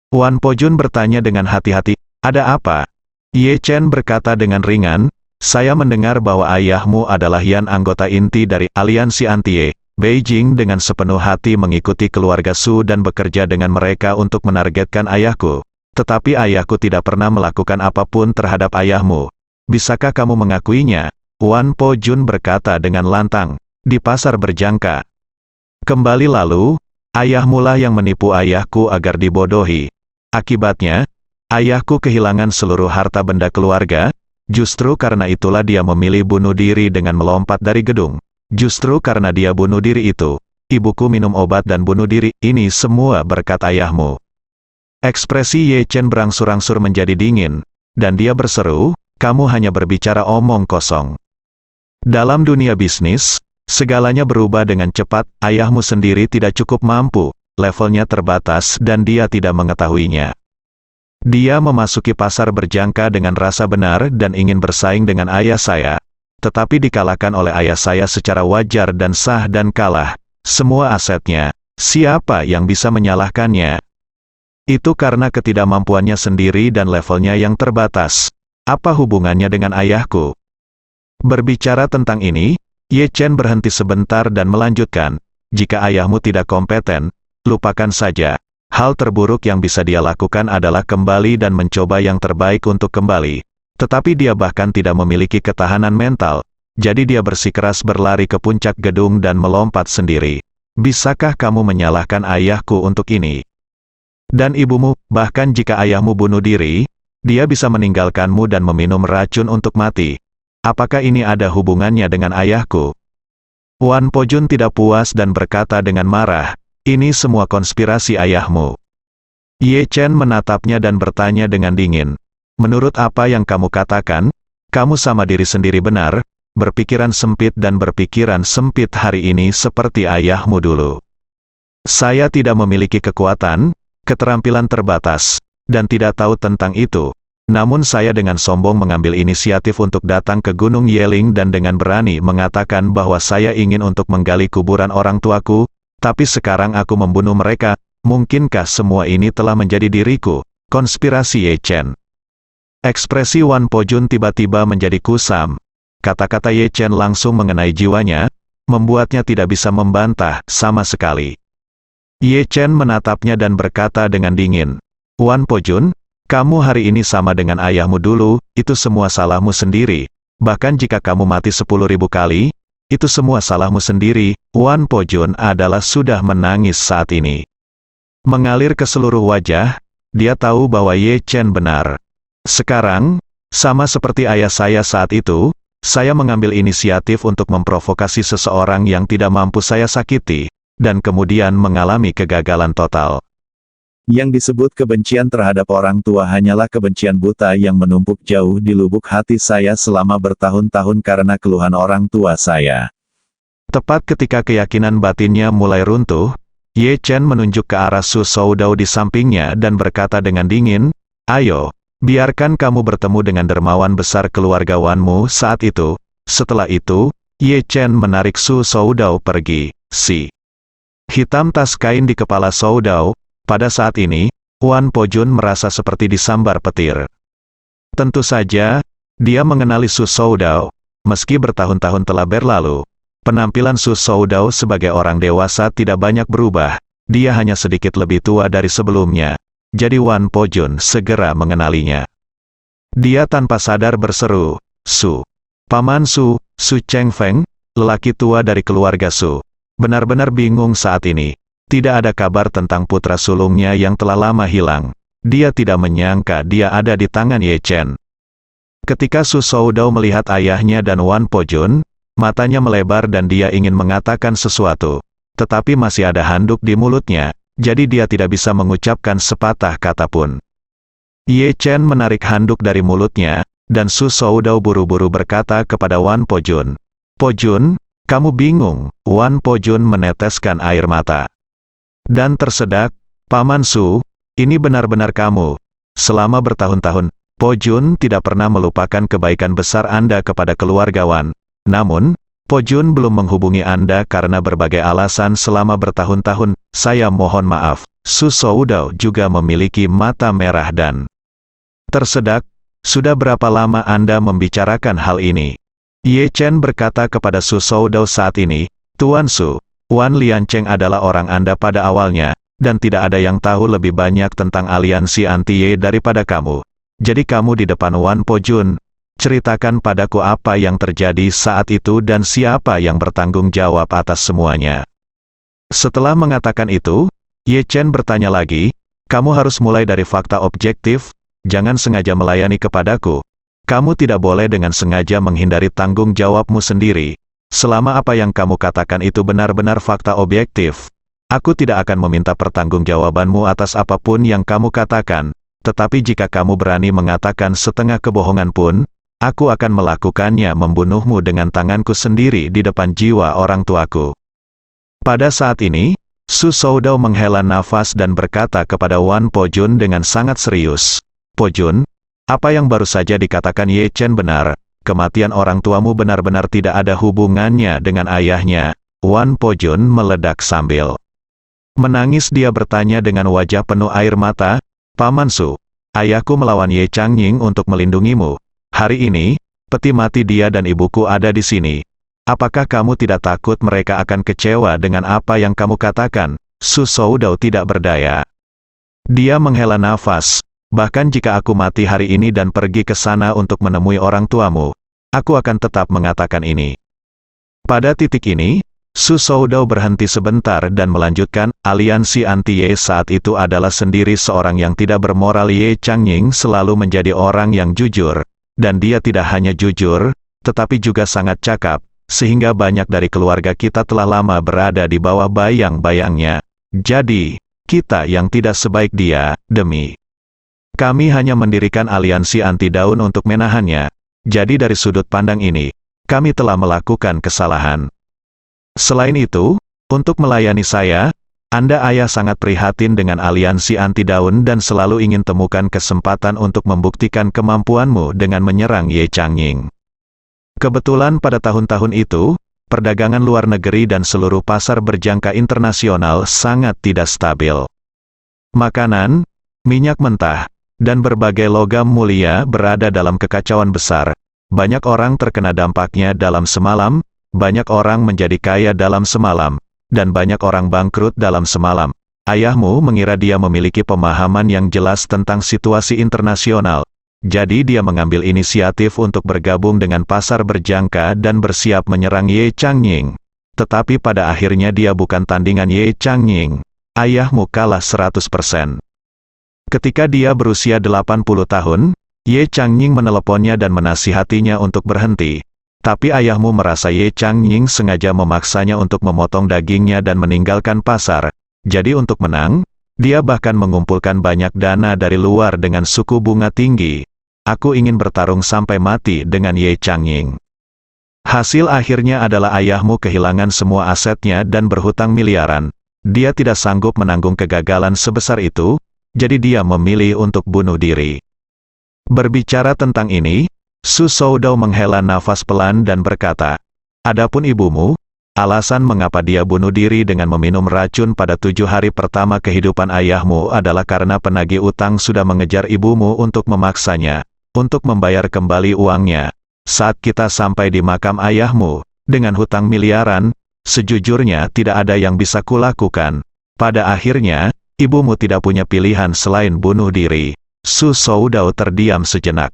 Wan Pojun bertanya dengan hati-hati, "Ada apa?" Ye Chen berkata dengan ringan, "Saya mendengar bahwa ayahmu adalah Yan, anggota inti dari Aliansi Anti Beijing, dengan sepenuh hati mengikuti keluarga Su dan bekerja dengan mereka untuk menargetkan ayahku. Tetapi ayahku tidak pernah melakukan apapun terhadap ayahmu. Bisakah kamu mengakuinya?" Wan Pojun berkata dengan lantang, "Di pasar berjangka. Kembali lalu, ayahmulah yang menipu ayahku agar dibodohi. Akibatnya, ayahku kehilangan seluruh harta benda keluarga. Justru karena itulah dia memilih bunuh diri dengan melompat dari gedung. Justru karena dia bunuh diri itu, ibuku minum obat dan bunuh diri. Ini semua berkat ayahmu." Ekspresi Ye Chen berangsur-angsur menjadi dingin, dan dia berseru, "Kamu hanya berbicara omong kosong. Dalam dunia bisnis, segalanya berubah dengan cepat. Ayahmu sendiri tidak cukup mampu. Levelnya terbatas dan dia tidak mengetahuinya. Dia memasuki pasar berjangka dengan rasa benar dan ingin bersaing dengan ayah saya. Tetapi dikalahkan oleh ayah saya secara wajar dan sah dan kalah. Semua asetnya. Siapa yang bisa menyalahkannya? Itu karena ketidakmampuannya sendiri dan levelnya yang terbatas. Apa hubungannya dengan ayahku?" Berbicara tentang ini, Ye Chen berhenti sebentar dan melanjutkan, "Jika ayahmu tidak kompeten, lupakan saja. Hal terburuk yang bisa dia lakukan adalah kembali dan mencoba yang terbaik untuk kembali. Tetapi dia bahkan tidak memiliki ketahanan mental, jadi dia bersikeras berlari ke puncak gedung dan melompat sendiri. Bisakah kamu menyalahkan ayahku untuk ini? Dan ibumu, bahkan jika ayahmu bunuh diri, dia bisa meninggalkanmu dan meminum racun untuk mati. Apakah ini ada hubungannya dengan ayahku?" Wan Pojun tidak puas dan berkata dengan marah, "Ini semua konspirasi ayahmu." Ye Chen menatapnya dan bertanya dengan dingin, "Menurut apa yang kamu katakan, kamu sama diri sendiri benar, berpikiran sempit dan berpikiran sempit hari ini seperti ayahmu dulu." Saya tidak memiliki kekuatan, keterampilan terbatas, dan tidak tahu tentang itu. Namun saya dengan sombong mengambil inisiatif untuk datang ke Gunung Yeling dan dengan berani mengatakan bahwa saya ingin untuk menggali kuburan orang tuaku, tapi sekarang aku membunuh mereka. Mungkinkah semua ini telah menjadi diriku? Konspirasi Ye Chen. Ekspresi Wan Pojun tiba-tiba menjadi kusam. Kata-kata Ye Chen langsung mengenai jiwanya, membuatnya tidak bisa membantah sama sekali. Ye Chen menatapnya dan berkata dengan dingin, "Wan Pojun, kamu hari ini sama dengan ayahmu dulu, itu semua salahmu sendiri. Bahkan jika kamu mati 10.000 kali, itu semua salahmu sendiri." Wan Pojun adalah sudah menangis saat ini. Mengalir ke seluruh wajah, dia tahu bahwa Ye Chen benar. Sekarang, sama seperti ayah saya saat itu, saya mengambil inisiatif untuk memprovokasi seseorang yang tidak mampu saya sakiti, dan kemudian mengalami kegagalan total. Yang disebut kebencian terhadap orang tua hanyalah kebencian buta yang menumpuk jauh di lubuk hati saya selama bertahun-tahun karena keluhan orang tua saya. Tepat ketika keyakinan batinnya mulai runtuh, Ye Chen menunjuk ke arah Su Soudao di sampingnya dan berkata dengan dingin, "Ayo, biarkan kamu bertemu dengan dermawan besar keluarga Wanmu saat itu." Setelah itu, Ye Chen menarik Su Soudao pergi. Si hitam tas kain di kepala Soudao. Pada saat ini, Wan Pojun merasa seperti disambar petir. Tentu saja, dia mengenali Su Soudao. Meski bertahun-tahun telah berlalu, penampilan Su Soudao sebagai orang dewasa tidak banyak berubah. Dia hanya sedikit lebih tua dari sebelumnya. Jadi Wan Pojun segera mengenalinya. Dia tanpa sadar berseru, "Su. Paman Su, Su Chengfeng, lelaki tua dari keluarga Su." Benar-benar bingung saat ini. Tidak ada kabar tentang putra sulungnya yang telah lama hilang. Dia tidak menyangka dia ada di tangan Ye Chen. Ketika Su Soudao melihat ayahnya dan Wan Pojun, matanya melebar dan dia ingin mengatakan sesuatu. Tetapi masih ada handuk di mulutnya, jadi dia tidak bisa mengucapkan sepatah kata pun. Ye Chen menarik handuk dari mulutnya, dan Su Soudao buru-buru berkata kepada Wan Pojun, "Pojun, kamu bingung?" Wan Pojun meneteskan air mata dan tersedak, "Paman Su, ini benar-benar kamu. Selama bertahun-tahun, Pojun tidak pernah melupakan kebaikan besar Anda kepada keluarga Wan. Namun, Pojun belum menghubungi Anda karena berbagai alasan selama bertahun-tahun. Saya mohon maaf." Su Soudao juga memiliki mata merah dan tersedak. "Sudah berapa lama Anda membicarakan hal ini?" Ye Chen berkata kepada Su Soudao saat ini, "Tuan Su, Wan Liancheng adalah orang Anda pada awalnya, dan tidak ada yang tahu lebih banyak tentang aliansi anti-Ye daripada kamu. Jadi kamu di depan Wan Pojun, ceritakan padaku apa yang terjadi saat itu dan siapa yang bertanggung jawab atas semuanya." Setelah mengatakan itu, Ye Chen bertanya lagi, "Kamu harus mulai dari fakta objektif, jangan sengaja melayani kepadaku. Kamu tidak boleh dengan sengaja menghindari tanggung jawabmu sendiri. Selama apa yang kamu katakan itu benar-benar fakta objektif, aku tidak akan meminta pertanggungjawabanmu atas apapun yang kamu katakan, tetapi jika kamu berani mengatakan setengah kebohongan pun, aku akan melakukannya membunuhmu dengan tanganku sendiri di depan jiwa orang tuaku." Pada saat ini, Su Soudao menghela nafas dan berkata kepada Wan Pojun dengan sangat serius, "Pojun, apa yang baru saja dikatakan Ye Chen benar. Kematian orang tuamu benar-benar tidak ada hubungannya dengan ayahnya." Wan Pojun meledak sambil menangis. Dia bertanya dengan wajah penuh air mata, "Paman Su, ayahku melawan Ye Changying untuk melindungimu. Hari ini, peti mati dia dan ibuku ada di sini. Apakah kamu tidak takut mereka akan kecewa dengan apa yang kamu katakan?" Su Soudao tidak berdaya. Dia menghela nafas. "Bahkan jika aku mati hari ini dan pergi ke sana untuk menemui orang tuamu, aku akan tetap mengatakan ini." Pada titik ini, Su Soudao berhenti sebentar dan melanjutkan, "Aliansi anti-Ye saat itu adalah sendiri seorang yang tidak bermoral. Ye Changying selalu menjadi orang yang jujur, dan dia tidak hanya jujur, tetapi juga sangat cakap, sehingga banyak dari keluarga kita telah lama berada di bawah bayang-bayangnya. Jadi, kita yang tidak sebaik dia, kami hanya mendirikan aliansi anti daun untuk menahannya. Jadi dari sudut pandang ini, kami telah melakukan kesalahan. Selain itu, untuk melayani saya, Anda ayah sangat prihatin dengan aliansi anti daun dan selalu ingin temukan kesempatan untuk membuktikan kemampuanmu dengan menyerang Ye Changying. Kebetulan pada tahun-tahun itu, perdagangan luar negeri dan seluruh pasar berjangka internasional sangat tidak stabil. Makanan, minyak mentah, dan berbagai logam mulia berada dalam kekacauan besar. Banyak orang terkena dampaknya dalam semalam, banyak orang menjadi kaya dalam semalam, dan banyak orang bangkrut dalam semalam. Ayahmu mengira dia memiliki pemahaman yang jelas tentang situasi internasional. Jadi dia mengambil inisiatif untuk bergabung dengan pasar berjangka dan bersiap menyerang Ye Changying. Tetapi pada akhirnya dia bukan tandingan Ye Changying. Ayahmu kalah 100%. Ketika dia berusia 80 tahun, Ye Changying meneleponnya dan menasihatinya untuk berhenti. Tapi ayahmu merasa Ye Changying sengaja memaksanya untuk memotong dagingnya dan meninggalkan pasar. Jadi untuk menang, dia bahkan mengumpulkan banyak dana dari luar dengan suku bunga tinggi. Aku ingin bertarung sampai mati dengan Ye Changying. Hasil akhirnya adalah ayahmu kehilangan semua asetnya dan berhutang miliaran. Dia tidak sanggup menanggung kegagalan sebesar itu, jadi dia memilih untuk bunuh diri. Berbicara tentang ini, Su Soudao menghela nafas pelan dan berkata, "Adapun ibumu, alasan mengapa dia bunuh diri dengan meminum racun pada 7 hari pertama kehidupan ayahmu adalah karena penagih utang sudah mengejar ibumu untuk memaksanya, untuk membayar kembali uangnya. Saat kita sampai di makam ayahmu, dengan hutang miliaran, sejujurnya tidak ada yang bisa kulakukan. Pada akhirnya, ibumu tidak punya pilihan selain bunuh diri." Su Soudao terdiam sejenak.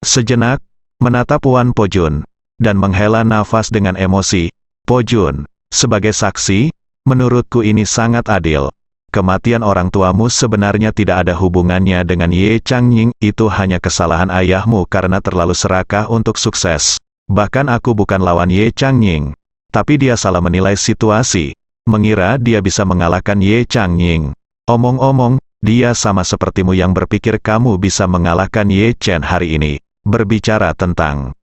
Sejenak, menatap Wan Pojun, dan menghela nafas dengan emosi. "Pojun, sebagai saksi, menurutku ini sangat adil. Kematian orang tuamu sebenarnya tidak ada hubungannya dengan Ye Changying, itu hanya kesalahan ayahmu karena terlalu serakah untuk sukses. Bahkan aku bukan lawan Ye Changying. Tapi dia salah menilai situasi, mengira dia bisa mengalahkan Ye Changying. Omong-omong, dia sama sepertimu yang berpikir kamu bisa mengalahkan Ye Chen hari ini." Berbicara tentang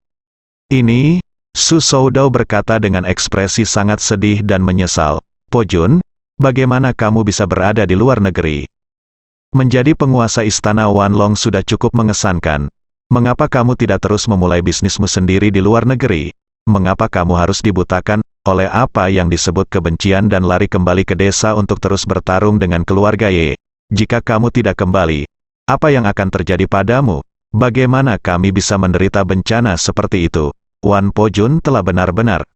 ini, Su Soudao berkata dengan ekspresi sangat sedih dan menyesal, "Pojun, bagaimana kamu bisa berada di luar negeri? Menjadi penguasa istana Wanlong sudah cukup mengesankan. Mengapa kamu tidak terus memulai bisnismu sendiri di luar negeri? Mengapa kamu harus dibutakan oleh apa yang disebut kebencian dan lari kembali ke desa untuk terus bertarung dengan keluarga Ye? Jika kamu tidak kembali, apa yang akan terjadi padamu? Bagaimana kami bisa menderita bencana seperti itu?" Wan Pojun telah benar-benar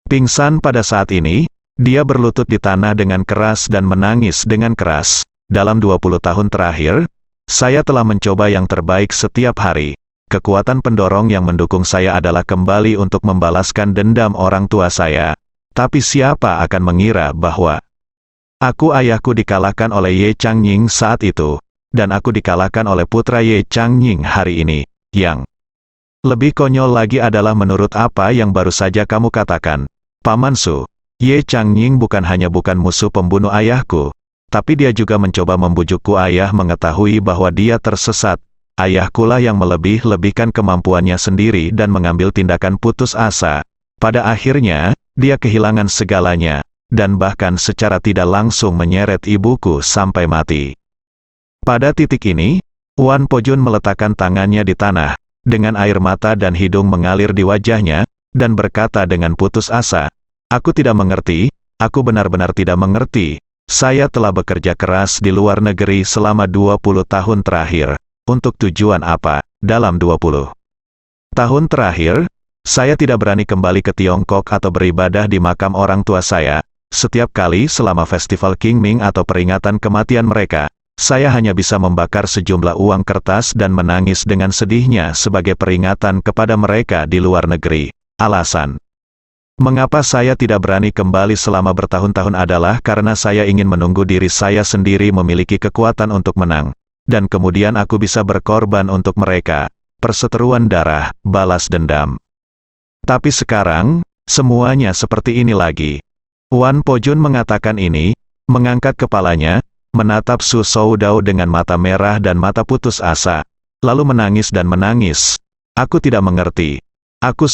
pingsan pada saat ini. Dia berlutut di tanah dengan keras dan menangis dengan keras. "Dalam 20 tahun terakhir, saya telah mencoba yang terbaik setiap hari. Kekuatan pendorong yang mendukung saya adalah kembali untuk membalaskan dendam orang tua saya. Tapi siapa akan mengira bahwa ayahku dikalahkan oleh Ye Changying saat itu, dan aku dikalahkan oleh putra Ye Changying hari ini. Yang lebih konyol lagi adalah menurut apa yang baru saja kamu katakan, Paman Su, Ye Changying bukan hanya bukan musuh pembunuh ayahku, tapi dia juga mencoba membujukku." Ayah mengetahui bahwa dia tersesat. Ayahkulah yang melebih-lebihkan kemampuannya sendiri dan mengambil tindakan putus asa. Pada akhirnya, dia kehilangan segalanya, dan bahkan secara tidak langsung menyeret ibuku sampai mati. Pada titik ini, Wan Pojun meletakkan tangannya di tanah, dengan air mata dan hidung mengalir di wajahnya, dan berkata dengan putus asa, "Aku tidak mengerti, aku benar-benar tidak mengerti. Saya telah bekerja keras di luar negeri selama 20 tahun terakhir. Untuk tujuan apa? Dalam 20 tahun terakhir, saya tidak berani kembali ke Tiongkok atau beribadah di makam orang tua saya. Setiap kali selama festival Qingming atau peringatan kematian mereka, saya hanya bisa membakar sejumlah uang kertas dan menangis dengan sedihnya sebagai peringatan kepada mereka di luar negeri. Alasan mengapa saya tidak berani kembali selama bertahun-tahun adalah karena saya ingin menunggu diri saya sendiri memiliki kekuatan untuk menang. Dan kemudian aku bisa berkorban untuk mereka. Perseteruan darah, balas dendam. Tapi sekarang, semuanya seperti ini lagi." Wan Pojun mengatakan ini, mengangkat kepalanya, menatap Su Soudao dengan mata merah dan mata putus asa, lalu menangis dan menangis. "Aku tidak mengerti. Aku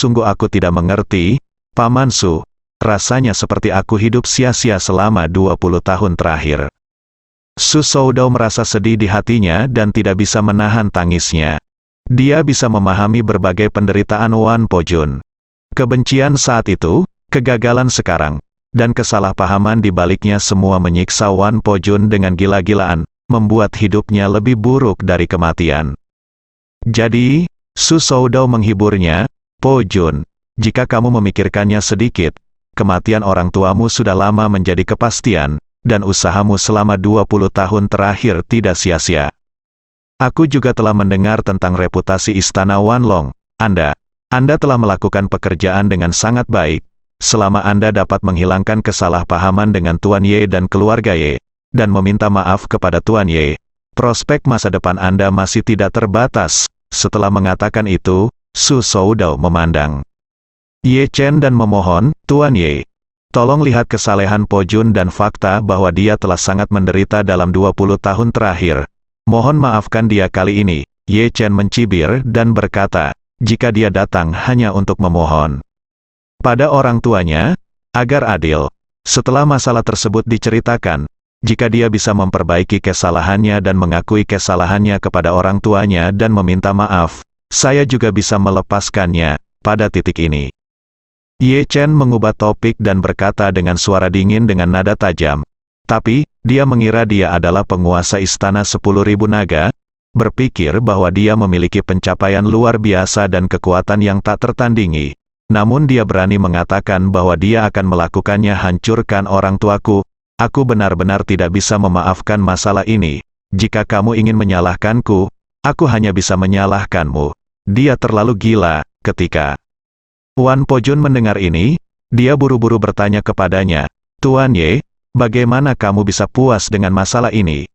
tidak mengerti, Paman Su. rasanya seperti aku hidup sia-sia selama 20 tahun terakhir. Su Soudao merasa sedih di hatinya dan tidak bisa menahan tangisnya. Dia bisa memahami berbagai penderitaan Wan Po-jun. Kebencian saat itu, kegagalan sekarang, dan kesalahpahaman di baliknya semua menyiksa Wan Po-jun dengan gila-gilaan, membuat hidupnya lebih buruk dari kematian. Jadi, Su Soudao menghiburnya, "Po-jun, jika kamu memikirkannya sedikit, kematian orang tuamu sudah lama menjadi kepastian, dan usahamu selama 20 tahun terakhir tidak sia-sia. Aku juga telah mendengar tentang reputasi Istana Wanlong. Anda telah melakukan pekerjaan dengan sangat baik, selama Anda dapat menghilangkan kesalahpahaman dengan Tuan Ye dan keluarga Ye, dan meminta maaf kepada Tuan Ye. Prospek masa depan Anda masih tidak terbatas." Setelah mengatakan itu, Su Soudao memandang Ye Chen dan memohon, "Tuan Ye, tolong lihat kesalehan Po-jun dan fakta bahwa dia telah sangat menderita dalam 20 tahun terakhir. Mohon maafkan dia kali ini." Ye Chen mencibir dan berkata, jika dia datang hanya untuk memohon pada orang tuanya, agar adil. Setelah masalah tersebut diceritakan, jika dia bisa memperbaiki kesalahannya dan mengakui kesalahannya kepada orang tuanya dan meminta maaf, saya juga bisa melepaskannya pada titik ini. Ye Chen mengubah topik dan berkata dengan suara dingin dengan nada tajam. Tapi, dia mengira dia adalah penguasa istana 10.000 naga, berpikir bahwa dia memiliki pencapaian luar biasa dan kekuatan yang tak tertandingi. Namun dia berani mengatakan bahwa dia akan melakukannya. "Hancurkan orang tuaku. Aku benar-benar tidak bisa memaafkan masalah ini. Jika kamu ingin menyalahkanku, aku hanya bisa menyalahkanmu." Dia terlalu gila. Ketika Wan Po-jun mendengar ini, dia buru-buru bertanya kepadanya, "Tuan Ye, bagaimana kamu bisa puas dengan masalah ini?"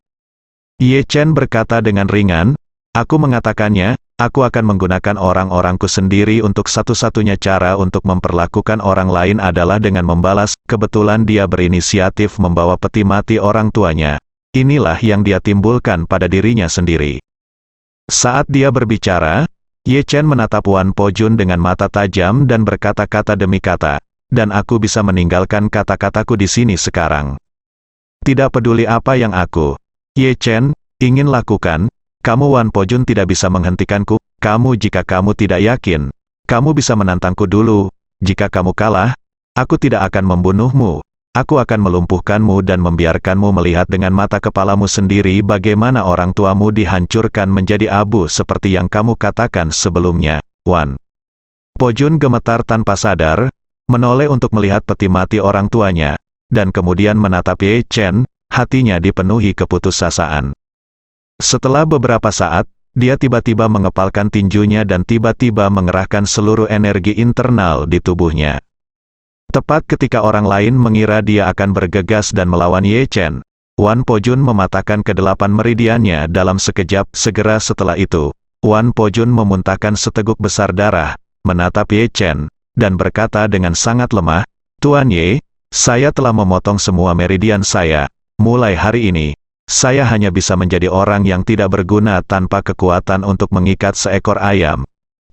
Ye Chen berkata dengan ringan, "Aku mengatakannya, aku akan menggunakan orang-orangku sendiri untuk satu-satunya cara untuk memperlakukan orang lain adalah dengan membalas." Kebetulan dia berinisiatif membawa peti mati orang tuanya. Inilah yang dia timbulkan pada dirinya sendiri. Saat dia berbicara, Ye Chen menatap Wan Po-jun dengan mata tajam dan berkata-kata demi kata, "Dan aku bisa meninggalkan kata-kataku di sini sekarang. Tidak peduli apa yang aku, Ye Chen, ingin lakukan, kamu Wan Po-jun tidak bisa menghentikanku. Jika kamu tidak yakin, kamu bisa menantangku dulu. Jika kamu kalah, aku tidak akan membunuhmu. Aku akan melumpuhkanmu dan membiarkanmu melihat dengan mata kepalamu sendiri bagaimana orang tuamu dihancurkan menjadi abu seperti yang kamu katakan sebelumnya." Wan Po-jun gemetar tanpa sadar, menoleh untuk melihat peti mati orang tuanya, dan kemudian menatap Ye Chen, hatinya dipenuhi keputusasaan. Setelah beberapa saat, dia tiba-tiba mengepalkan tinjunya dan tiba-tiba mengerahkan seluruh energi internal di tubuhnya. Tepat ketika orang lain mengira dia akan bergegas dan melawan Ye Chen, Wan Po-jun mematahkan ke-8 meridiannya dalam sekejap. Segera setelah itu, Wan Po-jun memuntahkan seteguk besar darah, menatap Ye Chen, dan berkata dengan sangat lemah, "Tuan Ye, saya telah memotong semua meridian saya. Mulai hari ini, saya hanya bisa menjadi orang yang tidak berguna tanpa kekuatan untuk mengikat seekor ayam.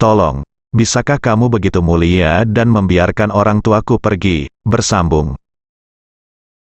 Tolong, bisakah kamu begitu mulia dan membiarkan orang tuaku pergi?" Bersambung